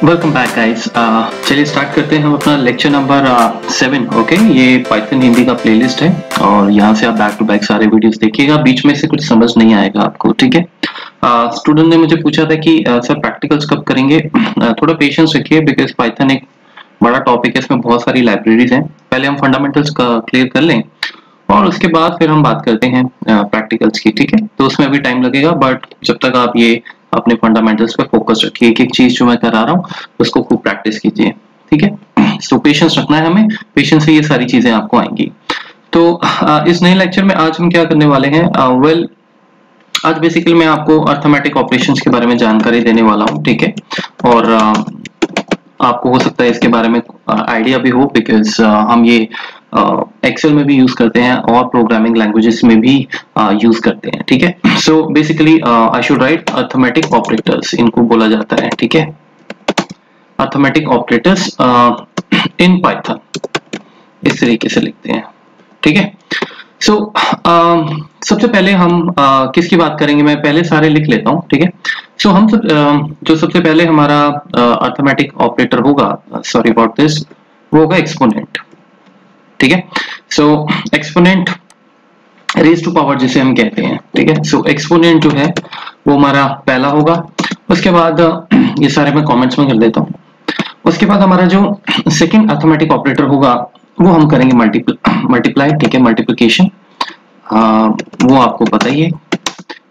Welcome back guys. चलिए start करते हैं हम अपना लेक्चर नंबर 7। ओके, ये पाइथन हिंदी का प्लेलिस्ट है और यहाँ से आप बैक टू बैक सारे वीडियोस देखिएगा। बीच में से कुछ समझ नहीं आएगा आपको, ठीक है। स्टूडेंट ने मुझे पूछा था कि सर प्रैक्टिकल्स कब करेंगे। थोड़ा पेशेंस रखिए बिकॉज पाइथन एक बड़ा टॉपिक है, इसमें बहुत सारी लाइब्रेरीज हैं। पहले हम फंडामेंटल्स का क्लियर कर लें और उसके बाद फिर हम बात करते हैं प्रैक्टिकल्स की, ठीक है। तो उसमें अभी टाइम लगेगा, बट जब तक आप ये अपने फंडामेंटल्स पे फोकस रखिए, एक एक चीज जो मैं करा रहा हूँ उसको खूब प्रैक्टिस कीजिए, ठीक है। तो पेशेंस रखना है हमें, पेशेंस से ये सारी चीजें आपको आएंगी। तो इस नए लेक्चर में आज हम क्या करने वाले हैं, आज बेसिकली मैं आपको अर्थमेटिक ऑपरेशंस के बारे में जानकारी देने वाला हूँ, ठीक है। और आपको हो सकता है इसके बारे में आइडिया भी हो बिकॉज हम ये एक्सेल में भी यूज करते हैं और प्रोग्रामिंग लैंग्वेजेस में भी यूज करते हैं, ठीक है। So basically I should write arithmetic operators, इनको बोला जाता है, ठीक है। अर्थमेटिक ऑपरेटर्स इन पाइथन, इस तरीके से लिखते हैं, ठीक है। सो सबसे पहले हम किसकी बात करेंगे, मैं पहले सारे लिख लेता हूँ, ठीक है। सो हम जो सबसे पहले हमारा अर्थमेटिक ऑपरेटर होगा, सॉरी अबाउट दिस, वो होगा एक्सपोनेंट, ठीक है। सो एक्सपोनेंट रेज टू पावर जिसे हम कहते हैं, ठीक है। सो एक्सपोनेंट जो है वो हमारा पहला होगा। उसके बाद ये सारे मैं कमेंट्स में कर देता हूँ। उसके बाद हमारा जो सेकंड अर्थमेटिक ऑपरेटर होगा वो हम करेंगे मल्टीप्लाई, ठीक है, मल्टीप्लिकेशन। वो आपको पता ही है,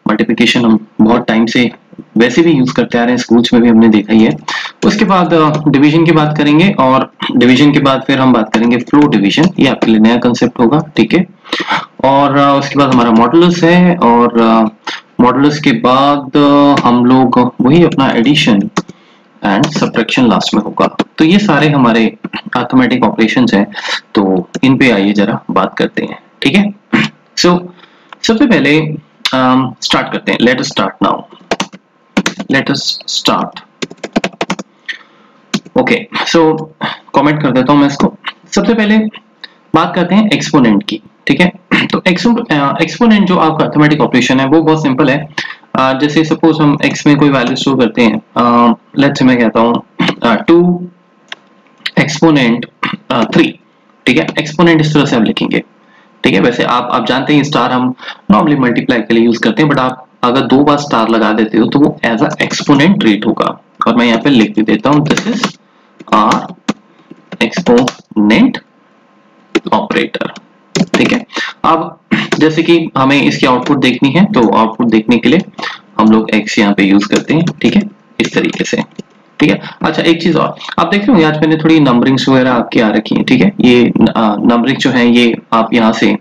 मल्टीप्लिकेशन हम बहुत टाइम से वैसे भी यूज करते आ रहे हैं, स्कूल्स में भी हमने देखा ही है। उसके बाद डिवीजन की बात करेंगे और डिवीजन के बाद फिर हम बात करेंगे फ्लो डिवीजन, ये आपके लिए नया कंसेप्ट होगा, ठीक है। और उसके बाद हमारा मॉडुलस है और मॉडुलस के बाद हम लोग वही अपना एडिशन एंड सब्ट्रैक्शन लास्ट में होगा। तो ये सारे हमारे अर्थमेटिक ऑपरेशंस हैं, तो इन पे आइए जरा बात करते हैं, ठीक है। सो सबसे पहले स्टार्ट करते हैं। Let us start now, let us start. Okay, so comment कर देता हूं मैं इसको। सबसे पहले बात करते हैं एक्सपोनेंट की, ठीक है। तो एक्सपोनेंट जो आपका अर्थमेटिक ऑपरेशन है वो बहुत सिंपल है। जैसे सपोज हम x में कोई वैल्यू स्टोर करते हैं, लेट्स से मैं कहता हूँ 2 एक्सपोनेंट 3, ठीक है। एक्सपोनेंट इस तरह से हम लिखेंगे, ठीक है। वैसे आप जानते हैं स्टार हम नॉर्मली मल्टीप्लाई के लिए यूज करते हैं, बट आप अगर 2 बार स्टार लगा देते हो तो वो एज अ एक्सपोनेंट ट्रीट होगा। और मैं यहाँ पे लिख भी देता हूँ, this is our exponent operator, ठीक है। अब जैसे कि हमें इसकी आउटपुट देखनी है, तो आउटपुट देखने के लिए हम लोग x यहाँ पे यूज करते हैं, ठीक है, इस तरीके से, ठीक है। अच्छा, एक चीज और आप देख रहे हो, आज मैंने थोड़ी नंबरिंग्स वगैरह आपकी आ रखी है, ठीक है। ये नंबरिंग जो है ये आप यहाँ से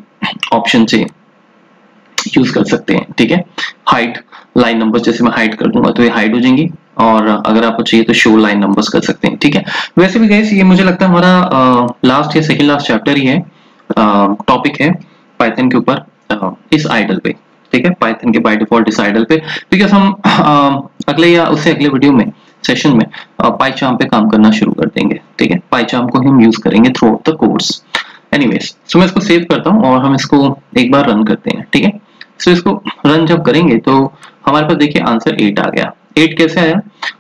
ऑप्शन से यूज कर सकते हैं, ठीक है। हाइड लाइन नंबर्स, जैसे मैं हाइड कर दूंगा तो ये हाइड हो जाएंगी, और अगर आपको चाहिए तो शो लाइन नंबर्स कर सकते हैं, ठीक है। वैसे भी गाइस ये मुझे लगता है हमारा लास्ट या सेकंड लास्ट चैप्टर ही है, टॉपिक है पाइथन के ऊपर, इस आइडल पे, ठीक है। पाइथन के बाय डिफॉल्ट इस आइडल पे, बिकॉज हम अगले या उससे अगले वीडियो में सेशन में पाइचार्म पे काम करना शुरू कर देंगे, ठीक है। पाइचार्म को हम यूज करेंगे throughout the course. Anyways, so मैं इसको सेव करता हूँ और हम इसको एक बार रन करते हैं, ठीक है। सो इसको रन जब करेंगे तो हमारे पास देखिए आंसर 8 आ गया। 8 कैसे आया?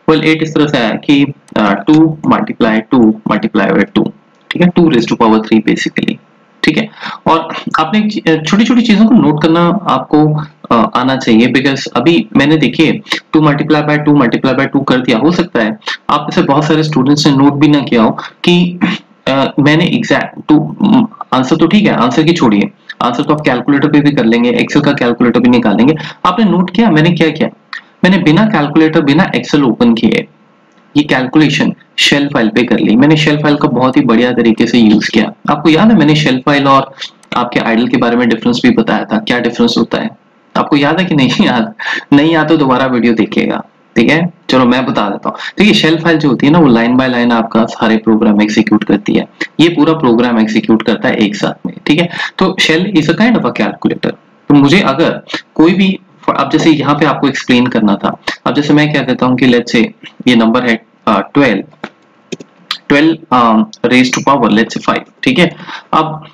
वेल 8 इस तरह से आया कि 2 मल्टीप्लाई 2 मल्टीप्लाई बाय 2, ठीक है, 2 रेज़ टू पावर 3 बेसिकली, ठीक है। और आपने छोटी छोटी चीजों को नोट करना आपको आना चाहिए, बिकॉज अभी मैंने देखिए 2 मल्टीप्लाई बाय 2 मल्टीप्लाई बाय 2 कर दिया। हो सकता है आप में से बहुत सारे स्टूडेंट्स ने नोट भी ना किया हो कि मैंने एग्जैक्ट आंसर तो ठीक है, आंसर की छोड़िए, आंसर तो आप कैलकुलेटर पे भी कर लेंगे, एक्सेल का कैलकुलेटर भी निकालेंगे। आपने नोट किया मैंने क्या किया? मैंने बिना कैलकुलेटर बिना एक्सेल ओपन किए ये कैलकुलेशन शेल फाइल पे कर ली। मैंने शेल फाइल का बहुत ही बढ़िया तरीके से यूज किया। आपको याद है मैंने शेल फाइल और आपके आइडल के बारे में डिफरेंस भी बताया था, क्या डिफरेंस होता है आपको याद है कि नहीं याद? नहीं याद तो दोबारा वीडियो देखिएगा, ठीक है। चलो मैं बता देता हूँ। देखिए शेल फाइल जो होती है ना, वो लाइन बाय लाइन आपका सारे प्रोग्राम एग्जीक्यूट करती है। ये पूरा प्रोग्राम एग्जीक्यूट करता है एक साथ में, ठीक है। तो shell is a kind of a calculator. तो मुझे अगर कोई भी, अब जैसे यहाँ पे आपको एक्सप्लेन करना था, अब जैसे मैं क्या कहता हूँ कि लेट्स से ये नंबर है 12 raise to power let's say 5, ठीक है। अब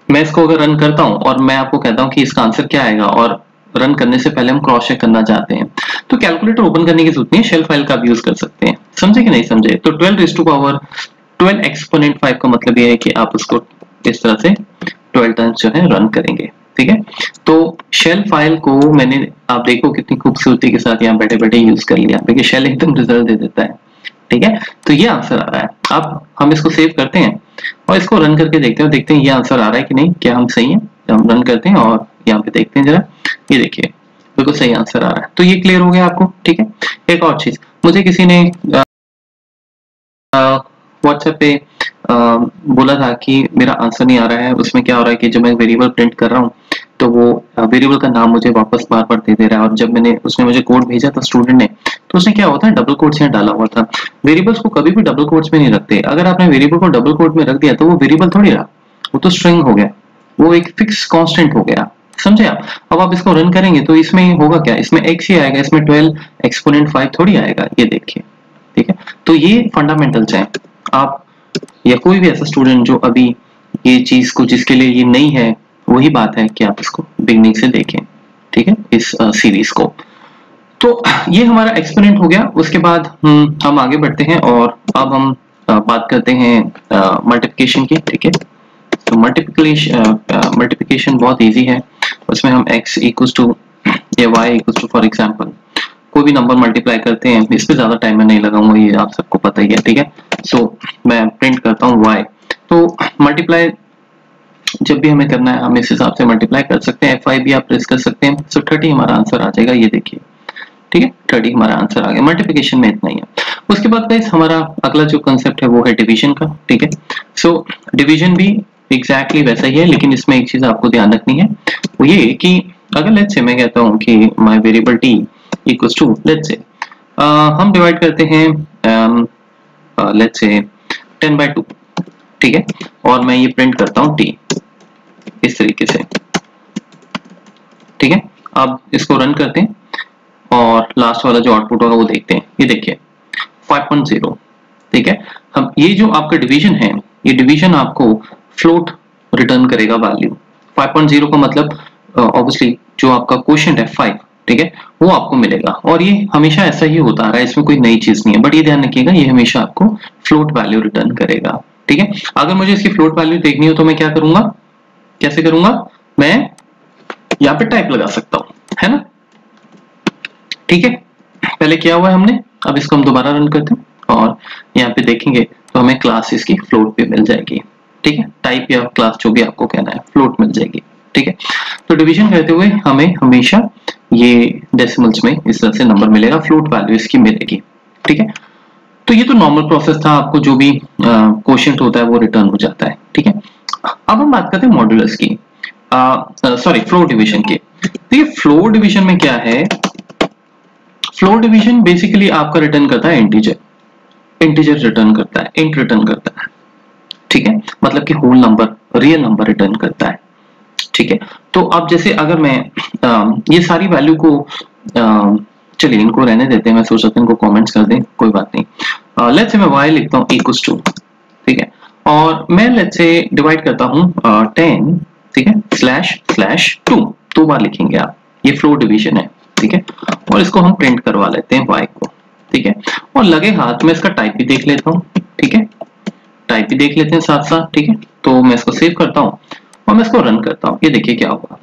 मैं इसको अगर रन करता हूँ और मैं आपको कहता हूँ कि इसका आंसर क्या आएगा, और रन करने से पहले हम क्रॉस चेक करना चाहते हैं, तो कैलकुलेटर ओपन करने की जरूरत नहीं है, शेल फाइल का भी यूज कर सकते हैं। समझे कि नहीं समझे? तो 12 एक्सपोनेंट 5 का मतलब ये है कि आप उसको इस तरह से 12 टाइम्स जो है रन करेंगे, ठीक है। तो शेल फाइल को मैंने, आप देखो कितनी खूबसूरती के साथ यहाँ बैठे बैठे यूज कर लिया, क्योंकि शेल एकदम रिजल्ट दे देता है, ठीक है। तो ये आंसर आ रहा है। अब हम इसको सेव करते हैं और इसको रन करके देखते हैं, देखते हैं ये आंसर आ रहा है कि नहीं, क्या हम सही है। तो हम रन करते हैं और यहाँ पे देखते हैं जरा, ये देखिए बिल्कुल सही आंसर आ रहा है। तो ये क्लियर हो गया आपको, ठीक है। एक और चीज, मुझे किसी ने व्हाट्सएप पे बोला था कि मेरा आंसर नहीं आ रहा है, उसमें क्या हो रहा है कि जब मैं वेरिएबल प्रिंट कर रहा हूँ तो वो वेरिएबल का नाम मुझे वापस बार बार दे रहा है, और जब मैंने उसने मुझे कोड भेजा था स्टूडेंट ने, तो उसने क्या होता है डबल कोट्स यहाँ डाला हुआ था। वेरिएबल्स को कभी भी डबल कोट्स में नहीं रखते। अगर आपने वेरिएबल को डबल कोट में रख दिया तो वो वेरिएबल थोड़ी रहा, वो तो स्ट्रिंग हो गया, वो एक फिक्स कांस्टेंट हो गया, समझे आप। अब आप इसको रन करेंगे तो इसमें होगा क्या, इसमें x ही आएगा, इसमें 12 एक्सपोनेंट 5 थोड़ी आएगा, ये देखिए, ठीक है। तो ये फंडामेंटल्स हैं। आप या कोई भी ऐसा स्टूडेंट जो अभी ये चीज को, जिसके लिए ये नहीं है, वही बात है कि आप इसको बिगनिंग से देखें, ठीक है, इस सीरीज को। तो ये हमारा एक्सपेरिमेंट हो गया। उसके बाद हम आगे बढ़ते हैं और अब हम बात करते हैं मल्टीप्लिकेशन की, ठीक है। तो मल्टीप्लिकेशन बहुत इजी है। उसमें हम x इक्वल्स टू या y equals to, for example कोई भी नंबर मल्टीप्लाई करते हैं, इस पे ज्यादा टाइम मैं नहीं लगाऊंगा, ये आप सबको पता ही है, ठीक है। सो मैं प्रिंट करता हूँ y। तो मल्टीप्लाई जब भी हमें करना है हम इस हिसाब से मल्टीप्लाई कर सकते हैं, F5 भी आप प्रेस कर सकते हैं। सो 30 हमारा आंसर आ जाएगा, ये देखिए, ठीक है, 30 हमारा आंसर आ गया। मल्टीप्लिकेशन में इतना ही है। उसके बाद गाइस हमारा अगला जो कंसेप्ट है वो है डिवीजन का, ठीक है। सो डिवीजन भी एग्जैक्टली वैसा ही है, लेकिन इसमें एक चीज आपको ध्यान रखनी है, वो ये कि अगर लेट्स से मैं कहता हूँ कि my variable t equals to, let's say हम डिवाइड करते हैं लेट्स से 10/2, ठीक है, और मैं ये प्रिंट करता हूँ t इस तरीके से, ठीक है। अब इसको रन करते हैं और लास्ट वाला जो आउटपुट होगा वो देखते हैं। ये देखिए 5.0, ठीक है। हम ये जो आपका डिवीजन है, ये डिवीजन आपको फ्लोट रिटर्न करेगा वैल्यू। 5.0 का मतलब ऑब्वियसली जो आपका क्वोशिएंट है 5, ठीक है, वो आपको मिलेगा। और ये हमेशा ऐसा ही होता आ रहा है, इसमें कोई नई चीज नहीं है, बट ये ध्यान रखिएगा ये हमेशा आपको फ्लोट वैल्यू रिटर्न करेगा, ठीक है। अगर मुझे इसकी फ्लोट वैल्यू देखनी हो तो मैं क्या करूंगा, कैसे करूंगा, मैं यहाँ पे टाइप लगा सकता हूँ, है ना, ठीक है। पहले किया हुआ है हमने, अब इसको हम दोबारा रन करते हैं और यहाँ पे देखेंगे तो हमें क्लास इसकी फ्लोट पे मिल जाएगी, ठीक है। टाइप या क्लास जो भी आपको कहना है, फ्लोट मिल जाएगी, ठीक है। तो डिवीजन करते हुए हमें हमेशा ये डेसिमल्स में इस तरह से नंबर मिलेगा, फ्लोट वैल्यू इसकी मिलेगी, ठीक है। तो ये तो नॉर्मल प्रोसेस था, आपको जो भी क्वोशिएंट होता है वो रिटर्न हो जाता है, ठीक है। अब हम बात करते हैं मॉड्यूलस की, सॉरी फ्लोर डिवीजन की। तो ये फ्लोर डिवीजन में क्या है, फ्लोर डिवीजन बेसिकली आपका रिटर्न करता है इंटीजर, इंटीजर रिटर्न करता है, इंट रिटर्न करता है, ठीक है, मतलब कि whole number, real number return करता है, ठीक है। तो अब जैसे अगर मैं ये सारी वैल्यू को चलिए इनको रहने देते हैं, मैं सोच सकता हूं इनको कमेंट्स कर दें, कोई बात नहीं। लेट्स से मैं y लिखता हूं इक्वल्स टू, ठीक है, और मैं लेट्स से डिवाइड करता हूं 10, ठीक है, //2 दो बार लिखेंगे आप, ये फ्लोर डिवीजन है, ठीक है। और इसको हम प्रिंट करवा लेते हैं y को, ठीक है, और लगे हाथ में इसका टाइप भी देख लेता हूँ, ठीक है, टाइप भी देख लेते हैं साथ साथ, ठीक है। तो मैं इसको सेव करता हूँ और मैं इसको रन करता हूँ, ये देखिए क्या होगा।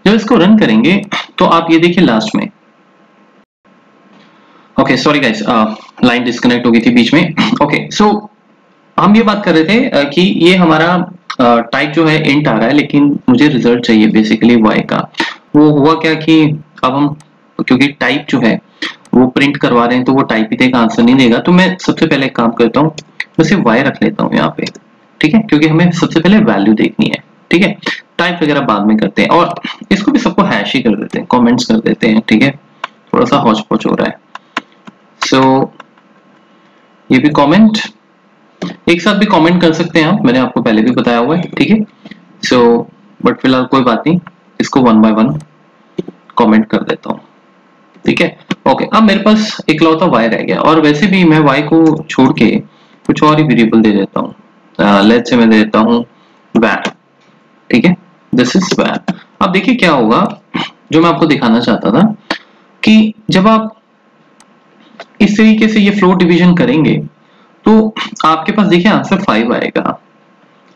जब इसको रन करेंगे तो आप ये देखिए लास्ट में, okay sorry guys, line disconnect हो गई थी बीच में। ओके सो हम ये बात कर रहे थे कि ये हमारा टाइप जो है इंट आ रहा है, लेकिन मुझे रिजल्ट चाहिए बेसिकली y का। वो हुआ क्या कि अब हम, क्योंकि टाइप जो है वो प्रिंट करवा रहे हैं तो वो टाइप ही देगा, आंसर नहीं देगा। तो मैं सबसे पहले एक काम करता हूँ, मैं सिर्फ y रख लेता हूँ यहाँ पे, ठीक है, क्योंकि हमें सबसे पहले वैल्यू देखनी है, ठीक है। टाइप वगैरह बाद में करते हैं, और इसको भी सबको हैश ही कर देते हैं, कमेंट्स कर देते हैं, ठीक है, थोड़ा सा हौच पौच हो रहा है। सो ये भी कमेंट, एक साथ भी कमेंट कर सकते हैं आप, मैंने आपको पहले भी बताया हुआ है, ठीक है। सो बट फिलहाल कोई बात नहीं, इसको 1 बाय 1 कमेंट कर देता हूँ, ठीक है। ओके, अब मेरे पास इकलौता y रह गया, और वैसे भी मैं y को छोड़ के कुछ और ही वेरिएबल दे देता हूँ। लेट्स से मैं दे देता हूँ var, ठीक है, दिस इज var। अब देखिए क्या होगा, जो मैं आपको दिखाना चाहता था कि जब आप इस तरीके से ये फ्लोट डिवीजन करेंगे तो आपके पास देखिए आंसर 5 आएगा,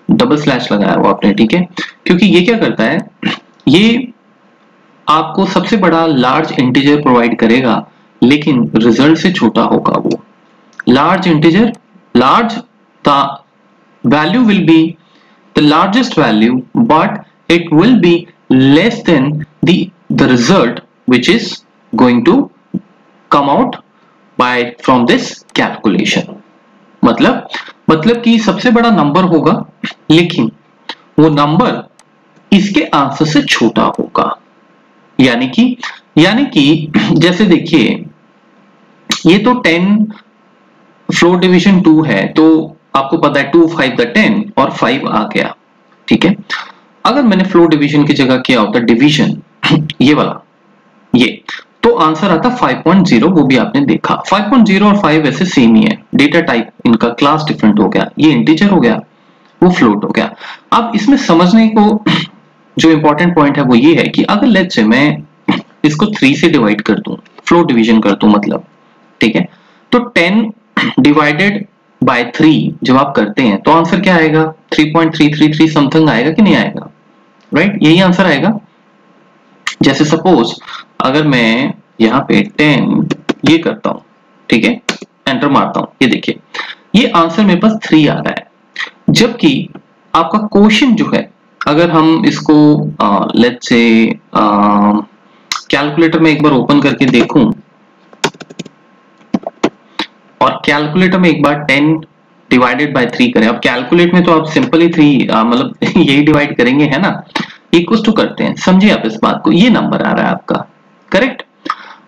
डबल स्लैश लगाया हुआ आपने, ठीक है, क्योंकि ये क्या करता है, ये आपको सबसे बड़ा लार्ज इंटीजर प्रोवाइड करेगा लेकिन रिजल्ट से छोटा होगा वो large integer, large the value will be the largest value but it will be less than the result which is going to come out by from this calculation। मतलब कि सबसे बड़ा नंबर होगा लेकिन वो नंबर इसके आंसर से छोटा होगा, यानी कि जैसे देखिए ये तो 10 फ्लोट डिवीजन 2 है, तो आपको पता है 2 5 द 10 और 5 आ गया, ठीक है। अगर मैंने फ्लोट डिवीजन की जगह किया होता डिवीजन ये वाला, ये तो आंसर आता 5.0, वो भी आपने देखा 5.0 और 5 वैसे सेम ही है, डेटा टाइप इनका क्लास डिफरेंट हो गया, ये इंटीजर हो गया वो फ्लोट हो गया। अब इसमें समझने को जो इंपॉर्टेंट पॉइंट है वो ये है कि अगर लेट्स से मैं इसको 3 से डिवाइड कर दूं, फ्लोट डिवीजन कर दूं मतलब, ठीक है, तो 10 डिवाइडेड बाय 3 जब आप करते हैं तो आंसर क्या आएगा, 3.333 समथिंग आएगा कि नहीं आएगा, राइट, यही आंसर आएगा। जैसे सपोज अगर मैं यहाँ पे 10 ये करता हूं, ठीक है, एंटर मारता हूं, ये देखिए ये आंसर मेरे पास 3 आ रहा है, जबकि आपका क्वेश्चन जो है अगर हम इसको लेट्स से कैलकुलेटर में एक बार ओपन करके देखूं और कैलकुलेटर में एक बार 10 डिवाइडेड बाय 3 करें, अब कैलकुलेट में तो आप सिंपली 3 मतलब यही डिवाइड करेंगे, है ना, इक्वल टू करते हैं, समझिए आप इस बात को, ये नंबर आ रहा है आपका, करेक्ट।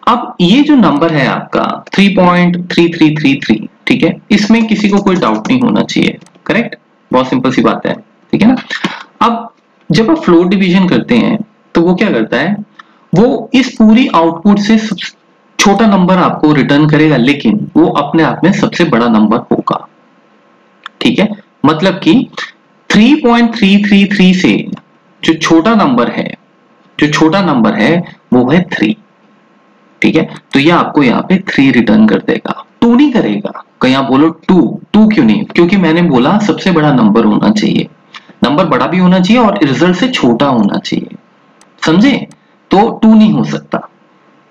अब ये जो नंबर है आपका 3.3333, ठीक है, इसमें किसी को कोई डाउट नहीं होना चाहिए, करेक्ट, बहुत सिंपल सी बात है, ठीक है ना। अब जब आप फ्लोट डिवीजन करते हैं तो वो क्या करता है, वो इस पूरी आउटपुट से छोटा नंबर आपको रिटर्न करेगा लेकिन वो अपने आप में सबसे बड़ा नंबर होगा, ठीक है, मतलब कि 3.333 से जो छोटा नंबर है वो है 3, ठीक है, तो ये आपको यहाँ पे 3 रिटर्न कर देगा, 2 नहीं करेगा। कहीं आप बोलो 2 क्यों नहीं, क्योंकि मैंने बोला सबसे बड़ा नंबर होना चाहिए, नंबर बड़ा भी होना चाहिए और रिजल्ट से छोटा होना चाहिए, समझे, तो 2 नहीं हो सकता,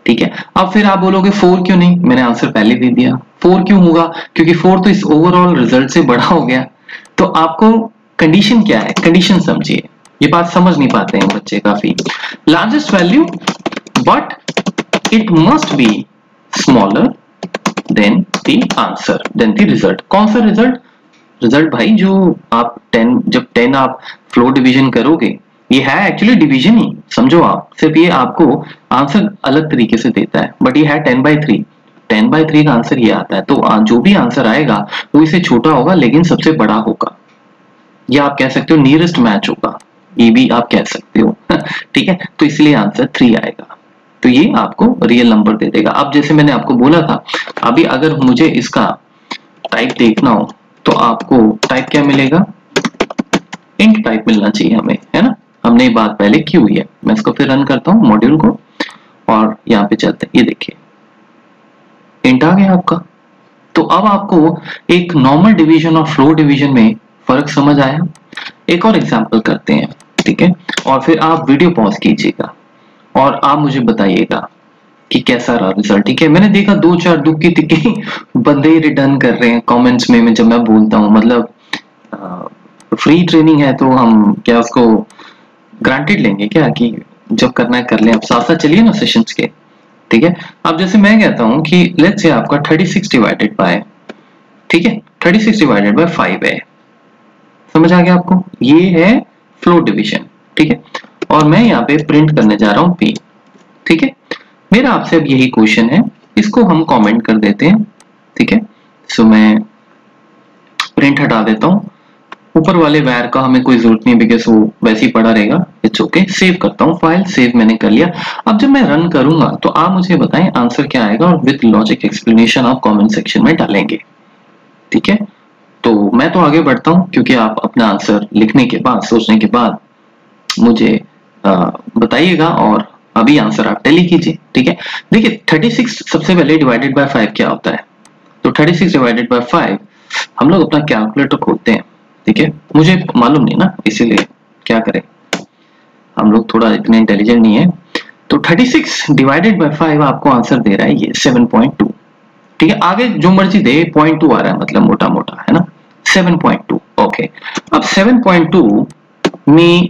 ठीक है। अब फिर आप बोलोगे 4 क्यों नहीं, मैंने आंसर पहले दे दिया, 4 क्यों होगा, क्योंकि 4 तो इस ओवरऑल रिजल्ट से बड़ा हो गया। तो आपको कंडीशन क्या है, कंडीशन समझिए, ये बात समझ नहीं पाते हैं बच्चे काफी, largest value but it must be smaller than the answer than the result. कौन सा रिजल्ट भाई, जो आप 10 आप फ्लोट डिवीजन करोगे, ये है एक्चुअली डिवीजन ही समझो आप, सिर्फ ये आपको आंसर अलग तरीके से देता है, बट ये है 10/3, 10/3 का आंसर ये आता है, तो जो भी आंसर आएगा वो इससे छोटा होगा लेकिन सबसे बड़ा होगा, या आप कह सकते हो नियरेस्ट मैच होगा, ये भी आप कह सकते हो ठीक है, तो इसलिए आंसर 3 आएगा, तो ये आपको रियल नंबर दे देगा। अब जैसे मैंने आपको बोला था, अभी अगर मुझे इसका टाइप देखना हो तो आपको टाइप क्या मिलेगा, इंट टाइप मिलना चाहिए हमें, है ना, हमने ये बात पहले की हुई है। मैं इसको फिर रन करता हूँ मॉड्यूल को और यहाँ पे चलते हैं, ये देखिए इंट आ गया आपका। तो अब आपको एक नॉर्मल डिवीजन और फ्लोट डिवीजन में फर्क समझ आया। एक और एग्जांपल करते हैं, ठीक है, और फिर आप वीडियो पॉज कीजिएगा और आप मुझे बताइएगा कि कैसा रहा रिजल्ट, ठीक है। मैंने देखा 2-4 दुक्की तिक्की बंदे ही रिटर्न कर रहे हैं कमेंट्स में, जब मैं बोलता हूँ, मतलब फ्री ट्रेनिंग है तो हम क्या उसको ग्रांटेड लेंगे क्या कि जब करना है कर लें, अब साथ साथ चलिए ना सेशंस के, ठीक है। अब जैसे मैं कहता हूं कि लेट्स से आपका 36 डिवाइडेड बाय, ठीक है, 36 डिवाइडेड बाय 5 है, समझ आ गया आपको, ये है फ्लोट डिवीजन, ठीक है, और मैं यहाँ पे प्रिंट करने जा रहा हूँ p, ठीक है। मेरा आपसे अब यही क्वेश्चन है, इसको हम कमेंट कर देते हैं, ठीक है। सो मैं प्रिंट हटा देता हूँ, ऊपर वाले वायर का हमें कोई जरूरत नहीं बिकॉज वो वैसे ही पड़ा रहेगा, इट्स ओके। सेव करता हूँ, फाइल सेव मैंने कर लिया। अब जब मैं रन करूंगा तो आप मुझे बताएं आंसर क्या आएगा और विद लॉजिक एक्सप्लेनेशन आप कमेंट सेक्शन में डालेंगे, ठीक है। तो मैं तो आगे बढ़ता हूँ क्योंकि आप अपना आंसर लिखने के बाद, सोचने के बाद मुझे बताइएगा और अभी आंसर आप टैली कीजिए, ठीक है। देखिए 36 सबसे पहले डिवाइडेड बाय 5 क्या होता है, तो 36 डिवाइडेड बाय 5 हम लोग अपना कैलकुलेटर खोलते हैं, ठीक है। मुझे मालूम नहीं ना, इसीलिए क्या करें, हम लोग थोड़ा इतने इंटेलिजेंट नहीं है। तो 36 डिवाइडेड बाय 5 आपको आंसर दे रहा है ये 7.2, ठीक है। आगे जो मर्जी दे 0.2 आ रहा है, मतलब मोटा मोटा है ना, 7.2। ओके, अब 7.2 में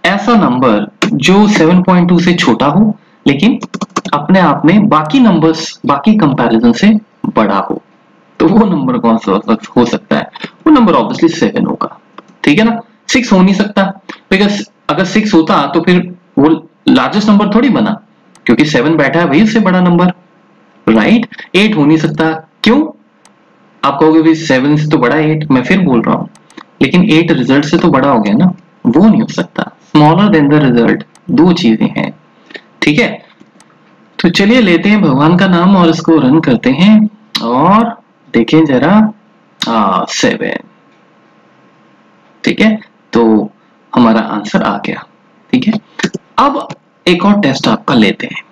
ऐसा नंबर जो 7.2 से छोटा हो लेकिन अपने आप में बाकी नंबर्स बाकी कंपैरिजन से बड़ा हो, तो वो नंबर कौन सा हो सकता है? वो नंबर ऑब्वियसली 7 होगा, ठीक है ना। 6 हो नहीं सकता, बिकॉज अगर 6 होता तो फिर वो लार्जेस्ट नंबर थोड़ी बना, क्योंकि 7 बैठा है वही उससे बड़ा नंबर, राइट। 8 हो नहीं सकता, क्यों? आप कहोगे भी 7 से तो बड़ा 8, मैं फिर बोल रहा हूँ, लेकिन 8 रिजल्ट से तो बड़ा हो गया ना, वो नहीं हो सकता। स्मॉलर देन द रिजल्ट, दो चीजें हैं, ठीक है। तो चलिए लेते हैं भगवान का नाम और इसको रन करते हैं और देखें जरा 7, ठीक है। तो हमारा आंसर आ गया, ठीक है। अब एक और टेस्ट आपका लेते हैं,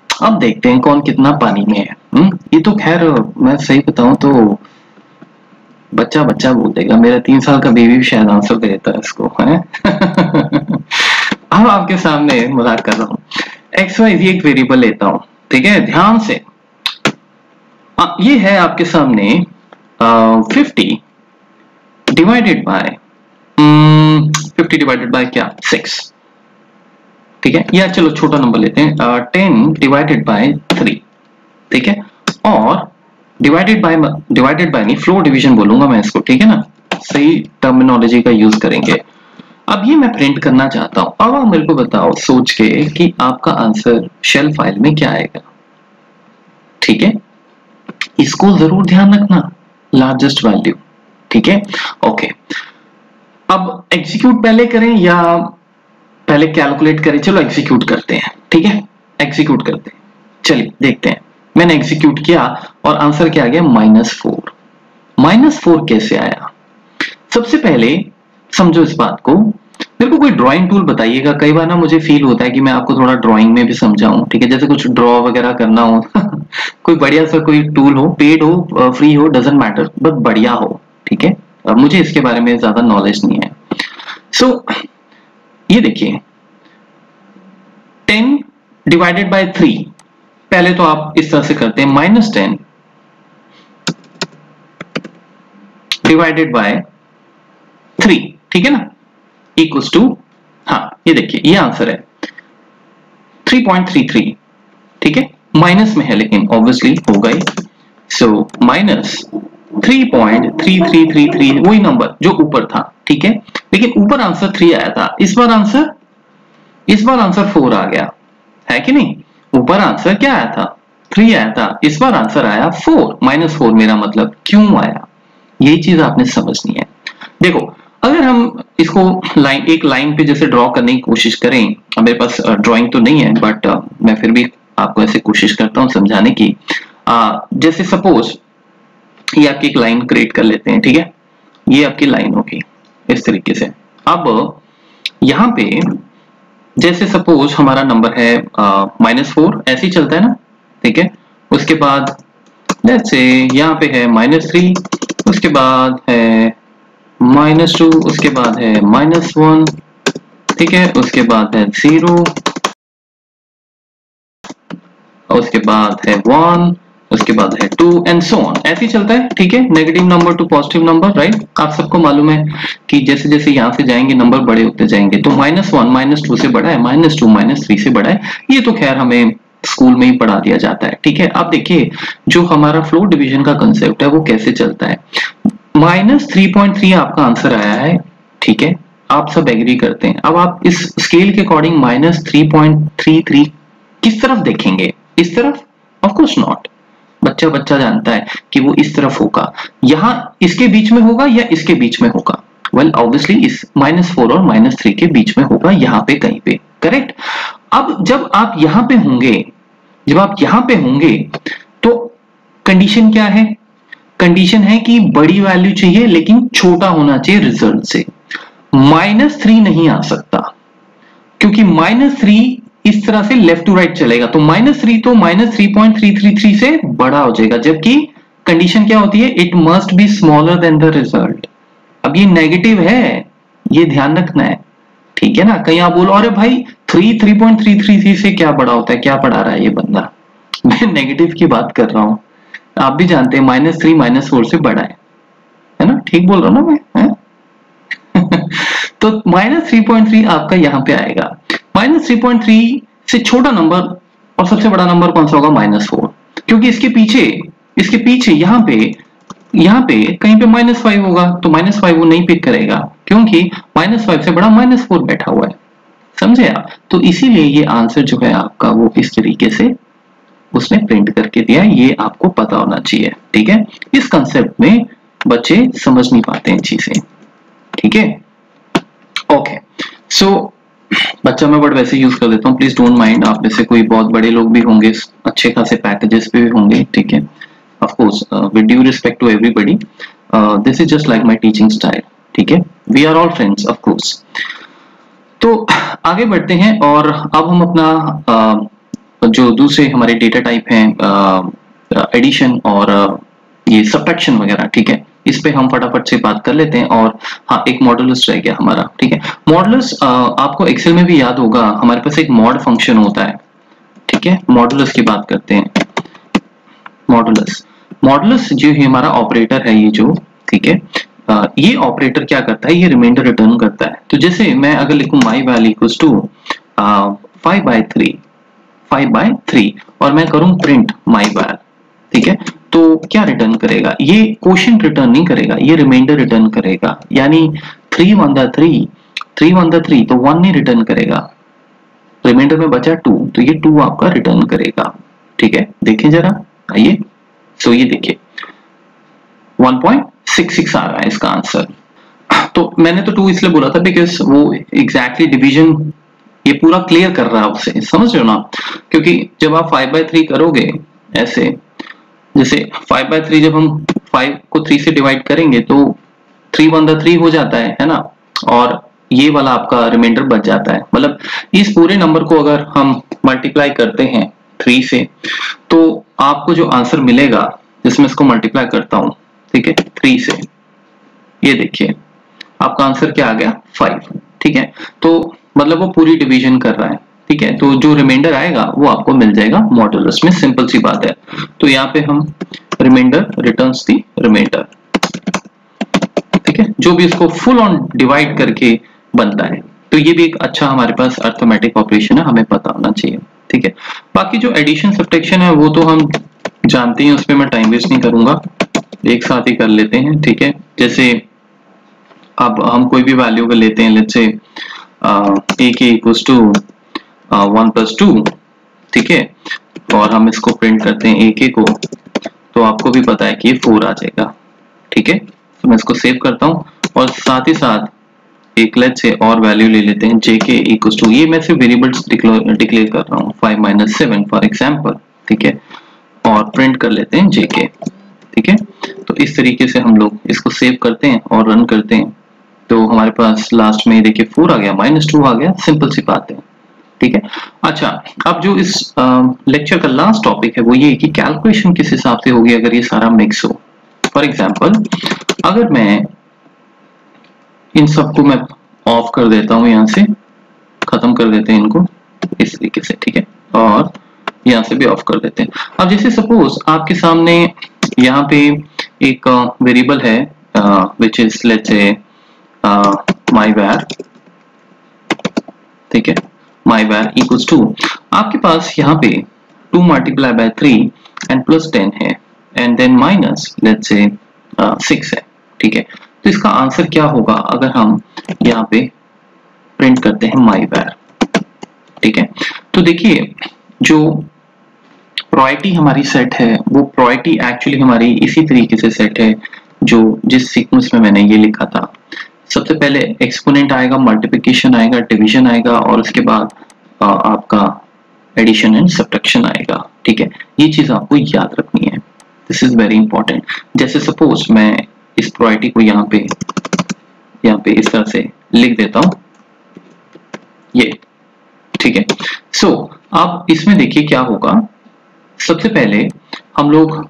अब देखते हैं कौन कितना पानी में है। ये तो खैर मैं सही बताऊं तो बच्चा बच्चा बोल देगा, मेरा 3 साल का बेबी भी शायद आंसर दे देता है इसको, है। अब आपके सामने मजाक कर रहा हूँ, एक्स वाई जी एक वेरिएबल लेता हूँ, ठीक है, ध्यान से। ये है आपके सामने 50 डिवाइडेड बाय 50 डिवाइडेड बाय क्या 6, ठीक है। या चलो छोटा नंबर लेते हैं 10 डिवाइडेड बाय 3, ठीक है। और डिवाइडेड बाय नहीं, फ्लोर डिवीजन बोलूंगा मैं इसको, ठीक है ना, सही टर्मिनोलॉजी का यूज करेंगे। अब ये मैं प्रिंट करना चाहता हूं, अब आप मेरे को बताओ सोच के कि आपका आंसर शेल फाइल में क्या आएगा, ठीक है। इसको जरूर ध्यान रखना, लार्जेस्ट वैल्यू, ठीक है। ओके, अब एग्जीक्यूट पहले करें या पहले कैलकुलेट करें? चलो एग्जीक्यूट करते हैं, ठीक है, एग्जीक्यूट करते हैं। चलिए देखते हैं, मैंने एग्जीक्यूट किया और आंसर क्या आ गया -4। -4 कैसे आया? सबसे पहले समझो इस बात को, मेरे को कोई ड्राइंग टूल बताइएगा। कई बार ना मुझे फील होता है कि मैं आपको थोड़ा ड्राइंग में भी समझाऊं, ठीक है, जैसे कुछ ड्रॉ वगैरह करना हो। कोई बढ़िया सा कोई टूल हो, पेड हो फ्री हो, डजंट मैटर, बस बढ़िया हो, ठीक है। मुझे इसके बारे में ज्यादा नॉलेज नहीं है। सो ये देखिए 10 डिवाइडेड बाय 3, पहले तो आप इस तरह से करते हैं -10 डिवाइडेड बाय 3, ठीक है ना, इक्वल्स टू, हाँ ये देखिए ये आंसर है 3.33, ठीक है, माइनस में है लेकिन ऑब्वियसली होगा ही। सो -3.3333, वही नंबर जो ऊपर था, ठीक है, लेकिन ऊपर आंसर 3 आया था, इस बार आंसर 4 आ गया, है कि नहीं? ऊपर आंसर क्या आया था? 3 आया था, इस बार आंसर आया 4, -4। मेरा मतलब क्यों आया, यही चीज आपने समझनी है। देखो अगर हम इसको एक लाइन पे जैसे ड्रॉ करने की कोशिश करें, मेरे पास ड्राइंग तो नहीं है बट मैं फिर भी आपको ऐसे कोशिश करता हूँ समझाने की। जैसे सपोज ये आपकी एक लाइन क्रिएट कर लेते हैं, ठीक है, ये आपकी लाइन होगी इस तरीके से। अब यहाँ पे जैसे सपोज हमारा नंबर है -4, ऐसे ही चलता है ना, ठीक है। उसके बाद लेट्स से यहाँ पे है -3, उसके बाद है -2, उसके बाद है -1, ठीक है, उसके बाद है 0, उसके बाद है 1, उसके बाद है 2 एंड सो ऑन, ऐसे ही चलता है, ठीक है। Negative number two positive number, right. आप सबको मालूम है कि जैसे जैसे यहाँ से जाएंगे नंबर बड़े होते जाएंगे, तो -1 -2 से बड़ा है, -2 -3 से बड़ा है, ये तो खैर हमें स्कूल में ही पढ़ा दिया जाता है, ठीक है। अब देखिए जो हमारा फ्लोर डिवीजन का कंसेप्ट है वो कैसे चलता है। -3.3 आपका आंसर आया है, ठीक है, आप सब एग्री करते हैं। अब आप इस स्केल के अकॉर्डिंग -3.33 किस तरफ देखेंगे? इस तरफ? ऑफ कोर्स नॉट, बच्चा बच्चा जानता है कि वो इस तरफ होगा, यहाँ इसके बीच में होगा या इसके बीच में होगा। वेल ऑब्वियसली इस -4 और -3 के बीच में होगा, यहाँ पे कहीं पे, करेक्ट। अब जब आप यहाँ पे होंगे, जब आप यहाँ पे होंगे तो कंडीशन क्या है? कंडीशन है कि बड़ी वैल्यू चाहिए लेकिन छोटा होना चाहिए रिजल्ट से। -3 नहीं आ सकता क्योंकि -3 इस तरह से लेफ्ट टू राइट चलेगा, तो -3 तो -3.333 से बड़ा हो जाएगा, जबकि कंडीशन क्या होती है, it must be smaller than the result. अब ये नेगेटिव है, ये ध्यान रखना है, ठीक है ना। कहीं आप बोलो अरे भाई 3.333 से क्या बड़ा होता है, क्या पढ़ा रहा है ये बंदा, मैं नेगेटिव की बात कर रहा हूं। आप भी जानते हैं -3 -4 से बड़ा है ना, ठीक बोल रहा हूं ना मैं, है? तो -3.3 आपका यहाँ पे आएगा। -3.3 से छोटा नंबर और सबसे बड़ा नंबर कौन सा होगा, -4, क्योंकि इसके पीछे यहाँ पे कहीं पे -5 होगा, तो -5 वो नहीं पिक करेगा, क्योंकि -5 से बड़ा -4 बैठा हुआ है, समझे आप। तो इसीलिए ये आंसर जो है आपका वो इस तरीके से उसने प्रिंट करके दिया, ये आपको पता होना चाहिए, ठीक है। इस कंसेप्ट में बच्चे समझ नहीं पाते हैं चीजें, ठीक है। ओके, सो बच्चा मैं वर्ड वैसे यूज कर देता हूँ, प्लीज डोंट माइंड। आप में से कोई बहुत बड़े लोग भी होंगे, अच्छे खासे पैकेजेस पे भी होंगे, ठीक है। Of course with due respect to everybody, this is just like my teaching style, ठीक है। We are all friends of course. तो आगे बढ़ते हैं और अब हम अपना जो दूसरे हमारे डेटा टाइप हैं, एडिशन और ये सब्ट्रैक्शन वगैरह, ठीक है, इस पे हम फटाफट से बात कर लेते हैं। और हाँ, एक मॉडुलस रह गया हमारा, ठीक है। मॉडुलस आपको एक्सेल में भी याद होगा, हमारे पास एक मॉड फंक्शन होता है, ठीक है। मॉडुलस की बात करते हैं। मॉडुलस जो है हमारा ऑपरेटर है, ये जो, ठीक है, ये ऑपरेटर क्या करता है, ये रिमाइंडर रिटर्न करता है। तो जैसे मैं अगर लिखूं माई वैल्यू इक्वल्स टू 5/3 और मैं करूं प्रिंट माई वैल, ठीक है, तो क्या रिटर्न करेगा, ये क्वोशिएंट रिटर्न नहीं करेगा, ये रिमाइंडर रिटर्न करेगा। यानी 3 1 3 तो 1 नहीं रिटर्न करेगा, रिमाइंडर में बचा 2, तो ये 2 आपका रिटर्न करेगा, ठीक है। देखें जरा, आइए, सो ये देखिए 1.66 आ रहा है इसका आंसर। तो मैंने तो 2 इसलिए बोला था बिकॉज वो एग्जैक्टली डिवीजन ये पूरा क्लियर कर रहा है उससे, समझ रहे हो ना। क्योंकि जब आप 5/3 करोगे ऐसे, जैसे 5/3 जब हम 5 को 3 से डिवाइड करेंगे तो 3 1 3 हो जाता है ना, और ये वाला आपका रिमाइंडर बच जाता है। मतलब इस पूरे नंबर को अगर हम मल्टीप्लाई करते हैं 3 से, तो आपको जो आंसर मिलेगा, जिसमें इसको मल्टीप्लाई करता हूं, ठीक है, 3 से, ये देखिए आपका आंसर क्या आ गया, 5, ठीक है। तो मतलब वो पूरी डिवीजन कर रहा है, ठीक है। तो जो रिमाइंडर आएगा वो आपको मिल जाएगा मॉडुलस में, सिंपल सी बात है। तो यहाँ पे हम रिमाइंडर रिटर्न्स दी रिमाइंडर, ठीक है, जो भी इसको फुल ऑन डिवाइड करके बनता है। तो ये भी एक अच्छा हमारे पास अर्थमेटिक ऑपरेशन है, हमें पता होना चाहिए, ठीक है। बाकी जो एडिशन सब्ट्रैक्शन है वो तो हम जानते हैं, उस पर मैं टाइम वेस्ट नहीं करूंगा, एक साथ ही कर लेते हैं, ठीक है। जैसे अब हम कोई भी वैल्यू का लेते हैं, let's say a k equals to 1 + 2, ठीक है, और हम इसको प्रिंट करते हैं a k को, तो आपको भी पता है कि ये 4 आ जाएगा, ठीक है। तो मैं इसको सेव करता हूँ और साथ ही साथ एक लेट्स से और वैल्यू ले लेते हैं j k इक्वल्स टू, ये मैं सिर्फ वेरिएबल्स डिक्लेयर कर रहा हूँ, 5 - 7 फॉर एग्जांपल, ठीक है, और प्रिंट कर लेते हैं j k, ठीक है। तो इस तरीके से हम लोग इसको सेव करते हैं और रन करते हैं, तो हमारे पास लास्ट में देखिए 4 आ गया, -2 आ गया, सिंपल सी बात है, ठीक है। अच्छा, अब जो इस लेक्चर का लास्ट टॉपिक है वो ये कि कैलकुलेशन किस हिसाब से होगी अगर ये सारा मिक्स हो। फॉर एग्जांपल अगर मैं इन सबको मैं ऑफ कर देता हूँ, यहाँ से खत्म कर देते हैं इनको इस तरीके से, ठीक है, और यहाँ से भी ऑफ कर देते हैं। अब जैसे सपोज आपके सामने यहाँ पे एक वेरिएबल है which is let's say my var, ठीक है, my var equals to, आपके पास यहाँ पे 2 × 3 and plus 10 है, and then minus let's say 6 है, ठीक है। तो इसका आंसर क्या होगा अगर हम यहाँ पे प्रिंट करते हैं my var, ठीक है। तो देखिए जो प्रायोरिटी हमारी सेट है वो प्रायोरिटी एक्चुअली हमारी इसी तरीके से सेट है जो जिस सीक्वेंस में मैंने ये लिखा था। सबसे पहले एक्सपोनेंट आएगा, मल्टीप्लिकेशन आएगा, डिवीजन आएगा, और उसके बाद आपका एडिशन एंड सब्ट्रैक्शन आएगा, ठीक है। ये चीज आपको याद रखनी है, दिस इज वेरी इंपॉर्टेंट। जैसे सपोज मैं इस प्रायोरिटी को यहाँ पे इस तरह से लिख देता हूँ, ये ठीक है। सो अब इसमें देखिए क्या होगा। सबसे पहले हम लोग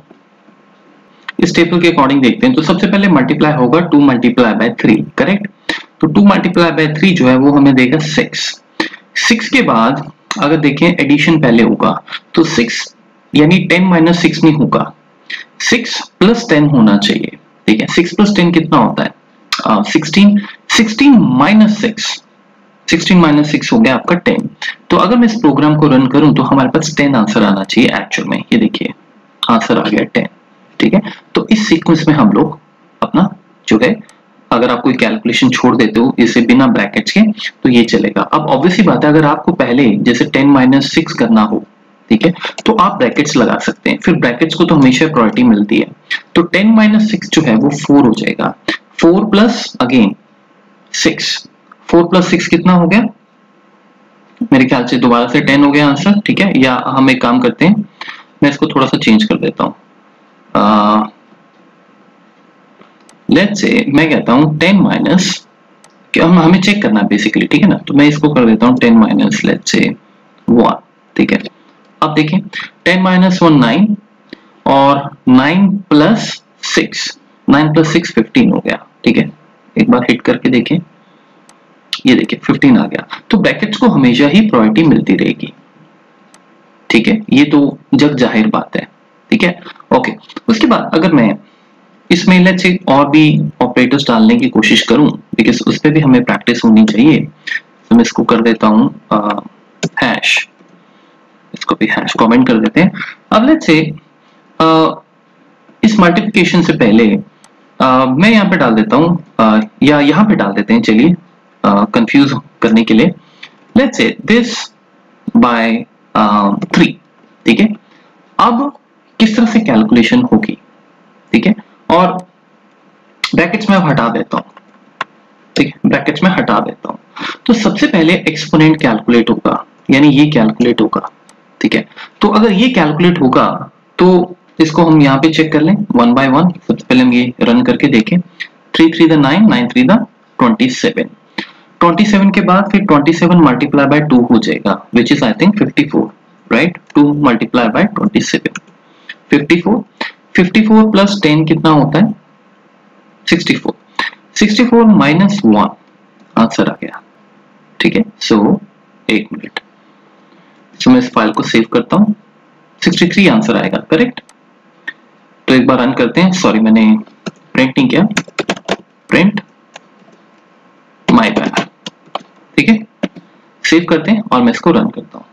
इस टेबल के अकॉर्डिंग देखते हैं। तो सबसे पहले मल्टीप्लाई होगा 2 मल्टीप्लाई बाय 3, करेक्ट। तो 2 मल्टीप्लाई बाय 3 जो है वो हमें देगा 6। 6 के बाद अगर देखें एडिशन पहले होगा तो 6 यानी 10 माइनस 6 नहीं होगा, 6 प्लस 10 होना चाहिए, ठीक है। 6 प्लस 10 कितना होता है? 16। 16 माइनस 6, 16 माइनस 6 हो गया आपका 10। तो अगर मैं इस प्रोग्राम को रन करूं तो हमारे पास 10 आंसर आना चाहिए एक्चुअल में। ये देखिए आंसर आ गया 10, ठीक है। तो इस सीक्वेंस में हम लोग अपना जो है, अगर आप कोई कैलकुलेशन छोड़ देते हो इसे बिना ब्रैकेट्स के तो ये चलेगा। अब ऑब्वियसली बात है अगर आपको पहले जैसे 10 माइनस 6 करना हो, ठीक है, तो आप ब्रैकेट्स लगा सकते हैं, फिर ब्रैकेट्स को तो हमेशा प्रायोरिटी मिलती है। तो 10 माइनस 6 जो है वो 4 हो जाएगा। 4 प्लस अगेन 6, 4 प्लस 6 कितना हो गया? मेरे ख्याल से दोबारा से 10 हो गया आंसर, ठीक है। या हम एक काम करते हैं, मैं इसको थोड़ा सा चेंज कर देता हूँ। लेट्स से मैं कहता हूँ 10 माइनस, हमें चेक करना है बेसिकली, ठीक है ना। तो मैं इसको कर देता हूँ 10 माइनस लेट्स से 1, ठीक है। अब देखें 10 माइनस 1 9 और 9 प्लस 6, 9 प्लस 6 15 हो गया, ठीक है। एक बार हिट करके देखें, ये देखिए 15 आ गया। तो ब्रैकेट्स को हमेशा ही प्रायोरिटी मिलती रहेगी, ठीक है। ये तो जग जाहिर बात है, ठीक है। ओके, उसके बाद अगर मैं इसमें लेट्स से और भी ऑपरेटर्स डालने की कोशिश करूं, बिकॉज उस पर भी हमें प्रैक्टिस होनी चाहिए, तो मैं इसको कर देता हूं हैश, इसको भी हैश कमेंट कर देते हैं। अब लेट्स से इस मल्टीप्लिकेशन से पहले मैं यहाँ पे डाल देता हूं या यहाँ पे डाल देते हैं, चलिए कंफ्यूज करने के लिए। लेट्स से दिस बाय 3, ठीक है। अब किस तरह से कैलकुलेशन होगी, ठीक है। और ब्रैकेट्स में हटा देता हूं, ठीक है, ब्रैकेट्स में हटा देता हूं। तो सबसे पहले एक्सपोनेंट कैलकुलेट होगा, यानी ये कैलकुलेट होगा, ठीक है। तो अगर ये कैलकुलेट होगा तो इसको हम यहाँ पे चेक कर लें 1 बाय 1। सबसे पहले हम ये रन करके देखें। 3 3 द 9, 9 3 द 27। 27 के बाद फिर 27 मल्टीप्लाई बाय 2 हो जाएगा, which is I think 54, right. 2 multiply by 27 54। 54 plus 10 कितना होता है? 64। 64 माइनस 1 आंसर आ गया, ठीक है। सो एक मिनट, सो मैं इस फाइल को सेव करता हूं। 63 आंसर आएगा, करेक्ट। तो एक बार रन करते हैं। सॉरी मैंने प्रिंट नहीं किया, प्रिंट माय बैड, ठीक है। सेव करते हैं और मैं इसको रन करता हूं,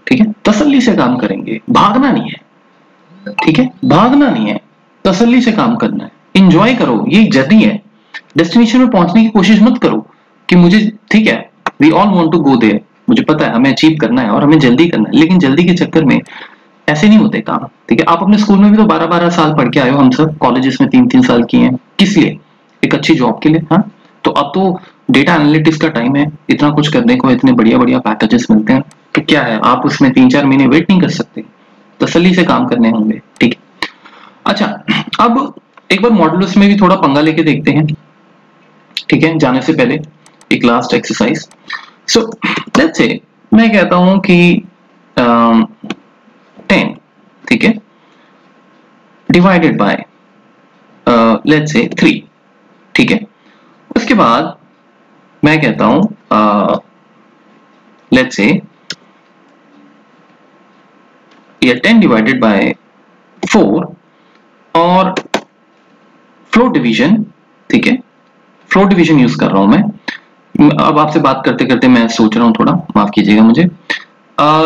ठीक है। तसल्ली से काम करेंगे, भागना नहीं है, ठीक है, भागना नहीं है, तसल्ली से काम करना है, एंजॉय करो, ये जर्नी है। डेस्टिनेशन में पहुंचने की कोशिश मत करो कि मुझे, ठीक है, we all want to go there, मुझे पता है हमें अचीव करना है और हमें जल्दी करना है, लेकिन जल्दी के चक्कर में ऐसे नहीं होते काम, ठीक है। आप अपने स्कूल में भी तो 12-12 साल पढ़ के आए हो, हम सब कॉलेजेस में 3-3 साल किए हैं, किस लिए? एक अच्छी जॉब के लिए, हाँ। तो अब तो डेटा एनालिटिक्स का टाइम है, इतना कुछ करने को, इतने बढ़िया बढ़िया पैकेजेस मिलते हैं, तो क्या है आप उसमें 3-4 महीने वेट नहीं कर सकते? तसल्ली से काम करने होंगे, ठीक है। अच्छा, अब एक बार मॉडुलस में भी थोड़ा पंगा लेके देखते हैं, ठीक है, जाने से पहले एक last exercise. So let's say मैं कहता हूं कि 10, ठीक है, डिवाइडेड बाय लेट्स से 3, ठीक है। उसके बाद मैं कहता हूं लेट्स से ये 10 डिवाइडेड बाय 4 और फ्लोट डिवीजन, ठीक है, फ्लोट डिवीजन यूज कर रहा हूं मैं। अब आपसे बात करते करते मैं सोच रहा हूं, थोड़ा माफ कीजिएगा मुझे।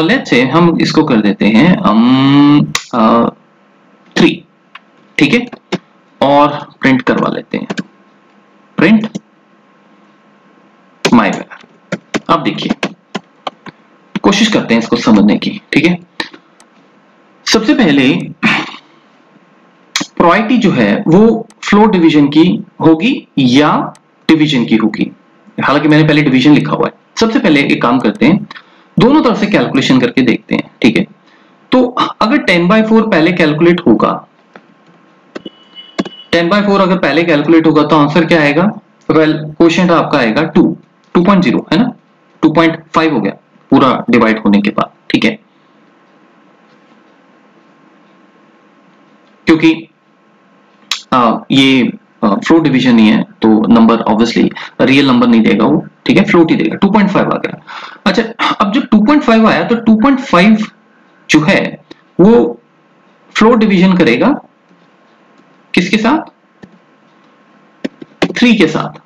लेट्स से हम इसको कर देते हैं 3, ठीक है, और प्रिंट करवा लेते हैं, प्रिंट माय बैड। अब देखिए कोशिश करते हैं इसको समझने की, ठीक है। सबसे पहले प्रायोरिटी जो है वो फ्लोट डिवीजन की होगी या डिवीजन की होगी, हालांकि मैंने पहले डिवीजन लिखा हुआ है। सबसे पहले एक काम करते हैं, दोनों तरफ से कैलकुलेशन करके देखते हैं, ठीक है। तो अगर 10/4 पहले कैलकुलेट होगा, 10/4 अगर पहले कैलकुलेट होगा तो आंसर क्या आएगा? वेल क्वोशिएंट आपका आएगा 2.0, है ना, 2.5 हो गया, पूरा डिवाइड होने के बाद, ठीक है, क्योंकि ये फ्लोट डिवीजन ही है तो नंबर ऑब्वियसली रियल नंबर नहीं देगा वो, ठीक है, फ्लोट ही देगा। 2.5 आ गया। अच्छा, अब जब 2.5 आया तो 2.5 जो है वो फ्लोट डिवीजन करेगा किसके साथ? 3 के साथ,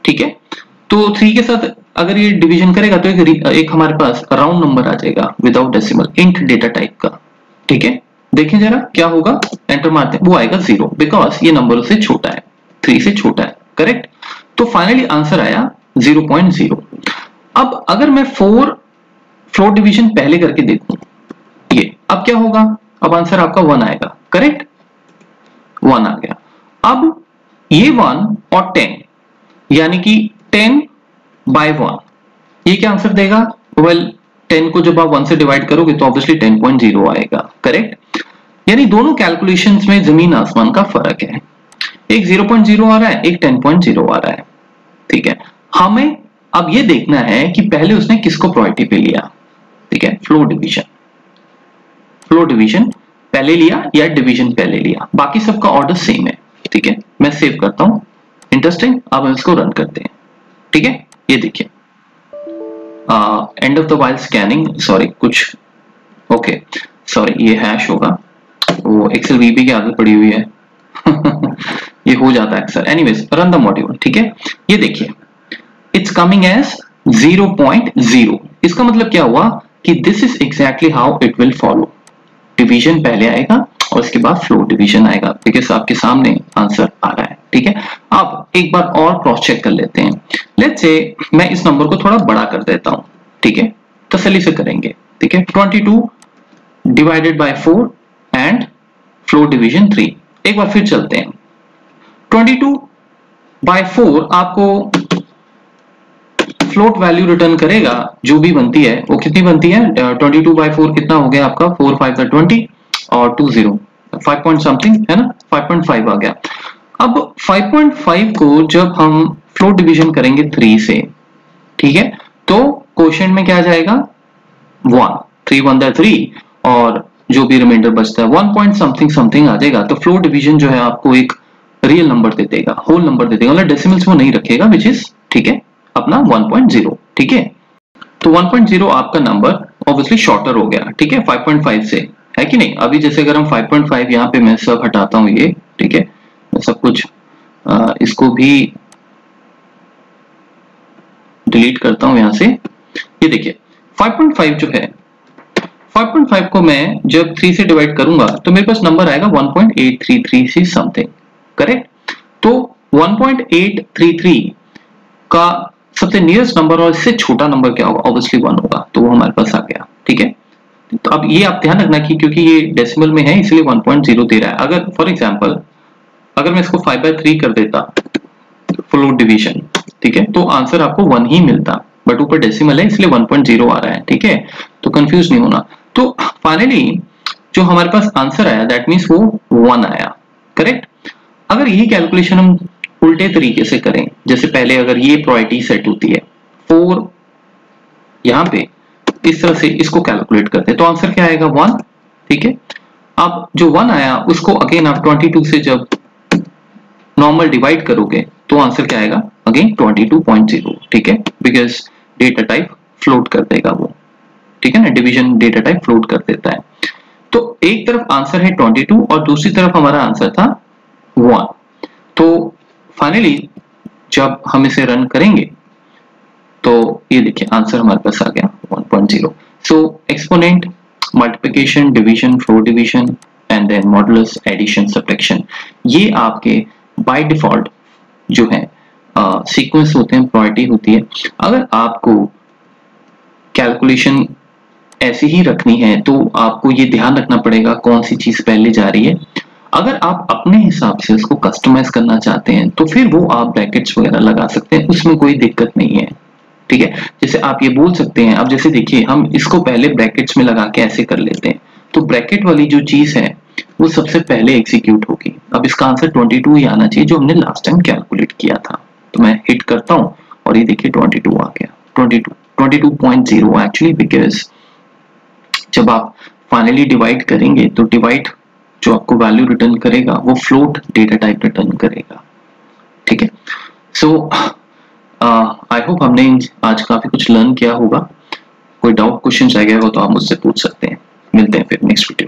ठीक है। तो 3 के साथ अगर ये डिवीजन करेगा तो एक हमारे पास राउंड नंबर आ जाएगा without decimal, int data type का, ठीक है। देखें जरा क्या होगा, एंटर मारते हैं, वो आएगा 0 बिकॉज ये नंबर से छोटा है, 3 से छोटा है, करेक्ट। तो फाइनली आंसर आया 0.0। अब अगर मैं 4 फ्लोट डिवीजन पहले करके देखूं ये, अब क्या होगा? अब आंसर आपका 1 आएगा, करेक्ट, 1 आ गया। अब ये 1 और 10 यानी कि 10/1 ये क्या आंसर देगा? वेल 10 को जब आप 1 से डिवाइड करोगे तो ऑब्वियसली 10.0 आएगा, करेक्ट। यानी दोनों कैलकुलेशंस में जमीन आसमान का फर्क है, एक 0.0 आ रहा है, एक 10.0 आ रहा है, ठीक है। हमें अब ये देखना है कि पहले उसने किसको प्रायोरिटी पे लिया, ठीक है, फ्लोट डिवीजन पहले लिया या डिवीजन पहले लिया, बाकी सबका ऑर्डर सेम है, ठीक है। मैं सेव करता हूं, इंटरेस्टिंग। अब हम इसको रन करते हैं, ठीक है। ये देखिए end of the while scanning, sorry कुछ, ओके सॉरी, ये हैश होगा, वो एक्सेल वीबी की आदत पड़ी हुई है ये हो जाता है अक्सर। एनीवेज रन द मॉड्यूल, ठीक है। ये देखिए इट्स कमिंग एज 0.0। इसका मतलब क्या हुआ कि this is exactly how it will follow, division पहले आएगा और उसके बाद फ्लोट डिवीजन आएगा, बिकॉज आपके सामने आंसर आ रहा है, ठीक है। अब एक बार और क्रॉस चेक कर लेते हैं। लेट्स से मैं इस नंबर को थोड़ा बड़ा कर देता हूं, ठीक है, तसल्ली से करेंगे, ठीक है। 22 divided by 4 and float division 3। एक बार फिर चलते हैं। 22/4 आपको फ्लोट वैल्यू रिटर्न करेगा जो भी बनती है, वो कितनी बनती है? 22/4 कितना हो गया आपका? 4 5 20 और 2 0 5 पॉइंट समथिंग है ना, 5.5 आ गया। अब 5.5 को जब हम फ्लोट डिवीजन करेंगे 3 से, ठीक है, तो क्वोशिएंट में क्या आ जाएगा? 1, 3 1 3 और जो भी रिमाइंडर बचता है 1 पॉइंट समथिंग समथिंग आ जाएगा। तो फ्लोट डिवीजन जो है आपको एक रियल नंबर दे देगा, होल नंबर दे देगा, मतलब डेसिमल्स वो नहीं रखेगा, विच इज ठीक है अपना 1.0, ठीक है। तो 1.0 आपका नंबर ऑब्वियसली शॉर्टर हो गया, ठीक है, 5.5 से, है कि नहीं। अभी जैसे अगर हम 5.5 यहाँ पे मैं सब हटाता हूँ ये, ठीक है, मैं सब कुछ इसको भी डिलीट करता हूँ यहाँ से। ये देखिए 5.5 जो है, 5.5 को मैं जब 3 से डिवाइड करूंगा तो मेरे पास नंबर आएगा 1.833 समथिंग, करेक्ट। तो 1.833 का सबसे नियरेस्ट नंबर और इससे छोटा नंबर क्या होगा? ऑब्वियसली 1 होगा, तो वो हमारे पास आ गया, ठीक है। तो अब ये आप ध्यान रखना कि क्योंकि ये डेसिमल में है इसलिए 1.0 दे रहा है। अगर फॉर एग्जांपल अगर मैं इसको 5/3 कर देता फ्लोट डिवीजन, ठीक है, तो आंसर आपको 1 ही मिलता, बट ऊपर डेसिमल है इसलिए 1.0 आ रहा है, ठीक है। तो कंफ्यूज नहीं होना। तो फाइनली जो हमारे पास आंसर आया दैट मींस वो 1 आया, करेक्ट। अगर यही कैलकुलेशन हम उल्टे तरीके से करें, जैसे पहले अगर ये प्रायोरिटी सेट होती है 4 यहां पे, इस तरह से इसको कैलकुलेट करते हैं तो आंसर क्या आएगा? 1, ठीक है। अब जो 1 आया उसको अगेन आप 22 से जब नॉर्मल डिवाइड करोगे तो आंसर क्या आएगा? अगेन 22.0, ठीक है, बिकॉज डेटा टाइप फ्लोट कर देगा वो, ठीक है ना, डिवीजन डेटा टाइप फ्लोट कर देता है। तो एक तरफ आंसर है 22 और दूसरी तरफ हमारा आंसर था 1। तो फाइनली जब हम इसे रन करेंगे तो ये देखिए आंसर हमारे पास आ गया 1.0। So exponent, multiplication, division, float division and then modulus, addition, subtraction, ये आपके बाय डिफॉल्ट जो है सीक्वेंस होते हैं, प्रायोरिटी होती है। अगर आपको कैलकुलेशन ऐसी ही रखनी है तो आपको ये ध्यान रखना पड़ेगा कौन सी चीज पहले जा रही है। अगर आप अपने हिसाब से उसको कस्टमाइज करना चाहते हैं तो फिर वो आप ब्रैकेट्स वगैरह लगा सकते हैं, उसमें कोई दिक्कत नहीं है, ठीक है। जैसे आप ये बोल सकते हैं, अब जैसे देखिए हम इसको पहले ब्रैकेट्स में लगा के ऐसे कर लेते हैं, तो ब्रैकेट वाली जो चीज है वो सबसे पहले एग्जीक्यूट होगी। अब इसका आंसर 22 ही आना चाहिए जो हमने लास्ट टाइम कैलकुलेट किया था। तो मैं हिट करता हूं और ये देखिए 22 आ गया, 22, 22.0 एक्चुअली, बिकॉज जब आप फाइनली डिवाइड करेंगे तो डिवाइड जो आपको वैल्यू रिटर्न करेगा वो फ्लोट डेटा टाइप रिटर्न करेगा, ठीक है। सो आई होप हमने आज काफी कुछ लर्न किया होगा। कोई डाउट क्वेश्चन आ गया हो तो आप मुझसे पूछ सकते हैं। मिलते हैं फिर नेक्स्ट वीडियो।